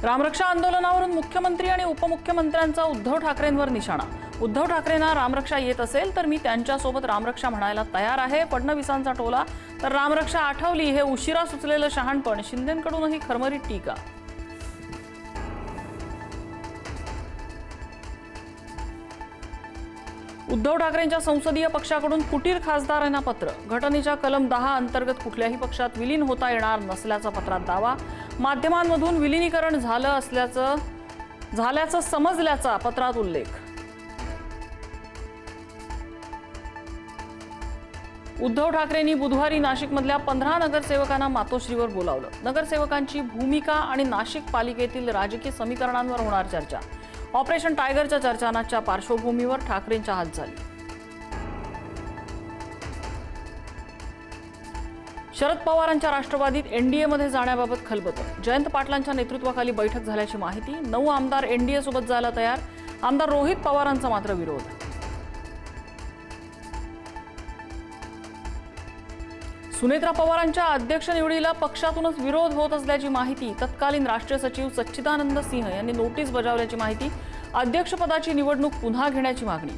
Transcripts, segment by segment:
रामरक्षा आंदोलनावरून मुख्यमंत्री आणि उपमुख्यमंत्र्यांचा उद्धव ठाकरेंवर निशाणा। उद्धव ठाकरेंना रामरक्षा येत असेल तर मी त्यांच्यासोबत रामरक्षा म्हणायला तयार आहे। फडणवीसांचा टोला तर रामरक्षा आठवली हे उशिरा सुचलेलं शहाणपण। शिंदेंकडूनही खरमरीत टीका। उद्धव ठाकरेंच्या संसदीय पक्षाकडून कुटीर खासदारांना पत्र। घटनेच्या कलम 10 अंतर्गत कुठल्याही पक्षात विलीन होता येणार नसल्याचा पत्रात दावा। माध्यमांमधून विलीनीकरण झाल्याचं समजल्याचा पत्रात उल्लेख। उद्धव ठाकरेंनी बुधवारी नाशिकमधल्या 15 नगरसेवकांना मातोश्रीवर बोलावलं। नगरसेवकांची भूमिका आणि नाशिक पालिकेतील राजकीय समीकरणांवर होणार चर्चा। ऑपरेशन टायगरच्या चर्चांच्या पार्श्वभूमीवर ठाकरेंच्या हात झाली। शरद पवारांच्या राष्ट्रवादीत एनडीएमध्ये जाण्याबाबत खलबतं। जयंत पाटलांच्या नेतृत्वाखाली बैठक झाल्याची माहिती। 9 आमदार एनडीए सोबत जायला तयार। आमदार रोहित पवारांचा मात्र विरोध। सुनेत्रा पवारांच्या अध्यक्ष निवडीला पक्षातूनच विरोध होत असल्याची माहिती। तत्कालीन राष्ट्रीय सचिव सच्चिदानंद सिंह यांनी नोटीस बजावल्याची माहिती। अध्यक्षपदाची निवडणूक पुन्हा घेण्याची मागणी।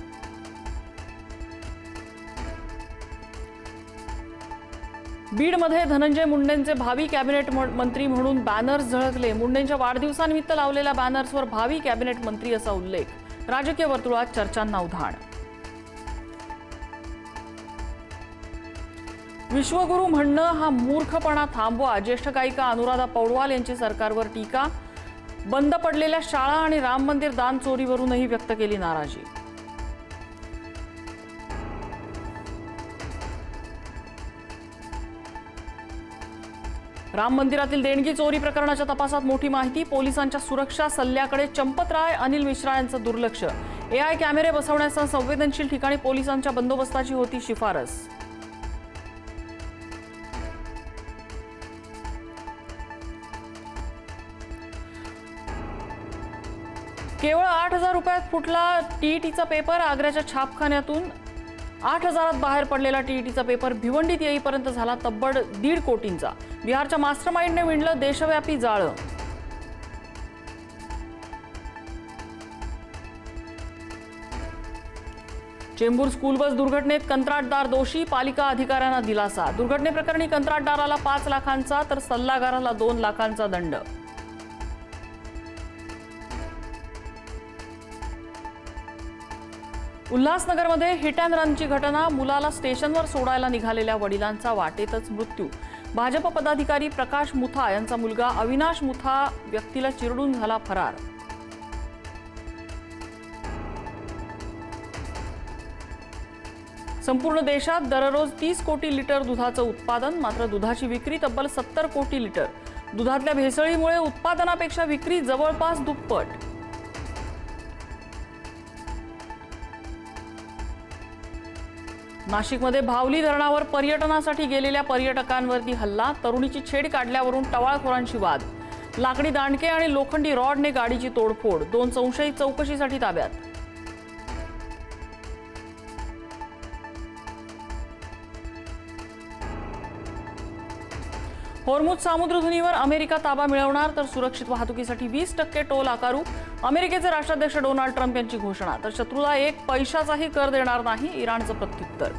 बीडमध्ये धनंजय मुंडेंचे भावी कॅबिनेट मंत्री म्हणून बॅनर्स झळकले। मुंडेंच्या वाढदिवसानिमित्त लावलेल्या बॅनर्सवर भावी कॅबिनेट मंत्री असा उल्लेख। राजकीय वर्तुळात चर्चांना उधाण। विश्वगुरू म्हणणं हा मूर्खपणा थांबवा। ज्येष्ठ गायिका अनुराधा पौडवाल यांची सरकारवर टीका। बंद पडलेल्या शाळा आणि राम मंदिर दान चोरीवरूनही व्यक्त केली नाराजी। राम मंदिरातील देणगी चोरी प्रकरणाच्या तपासात मोठी माहिती। पोलिसांच्या सुरक्षा सल्ल्याकडे चंपतराय अनिल मिश्रा यांचं दुर्लक्ष। एआय कॅमेरे बसवण्यासह संवेदनशील ठिकाणी पोलिसांच्या बंदोबस्ताची होती शिफारस। केवळ 8,000 रुपयात फुटला टीईटीचा पेपर। आग्र्याच्या छापखान्यातून 8,000त बाहेर पडलेला टीईटीचा पेपर भिवंडीत येईपर्यंत झाला तब्बल 1.5 कोटींचा। बिहारच्या मास्टरमाइंडने विणलं देशव्यापी जाळं। चेंबूर स्कूल बस दुर्घटनेत कंत्राटदार दोषी। पालिका अधिकाऱ्यांना दिलासा। दुर्घटनेप्रकरणी कंत्राटदाराला 5 लाखांचा तर सल्लागाराला 2 लाखांचा दंड। उल्हासनगरमध्ये हिट अँड रनची घटना। मुलाला स्टेशनवर सोडायला निघालेल्या वडिलांचा वाटेतच मृत्यू। भाजप पदाधिकारी प्रकाश मुथा यांचा मुलगा अविनाश मुथा व्यक्तीला चिरडून झाला फरार। संपूर्ण देशात दररोज 30 कोटी लिटर दुधाचं उत्पादन। मात्र दुधाची विक्री तब्बल 70 कोटी लिटर। दुधातल्या भेसळीमुळे उत्पादनापेक्षा विक्री जवळपास दुप्पट। नाशिकमध्ये भावली धरणावर पर्यटनासाठी गेलेल्या पर्यटकांवरती हल्ला। तरुणीची छेड काढल्यावरून टवाळखोरांशी वाद। लाकडी दांडके आणि लोखंडी रॉडने गाडीची तोडफोड। 2 संशयित चौकशीसाठी ताब्यात। होर्मुझ सामुद्रधुनीवर अमेरिका ताबा मिळवणार तर सुरक्षित वाहतुकीसाठी 20% टोल आकारू। अमेरिकेचे राष्ट्राध्यक्ष डोनाल्ड ट्रम्प यांची घोषणा। तर शत्रूला 1 पैशाचाही कर देणार नाही, इराणचं प्रत्युत्तर।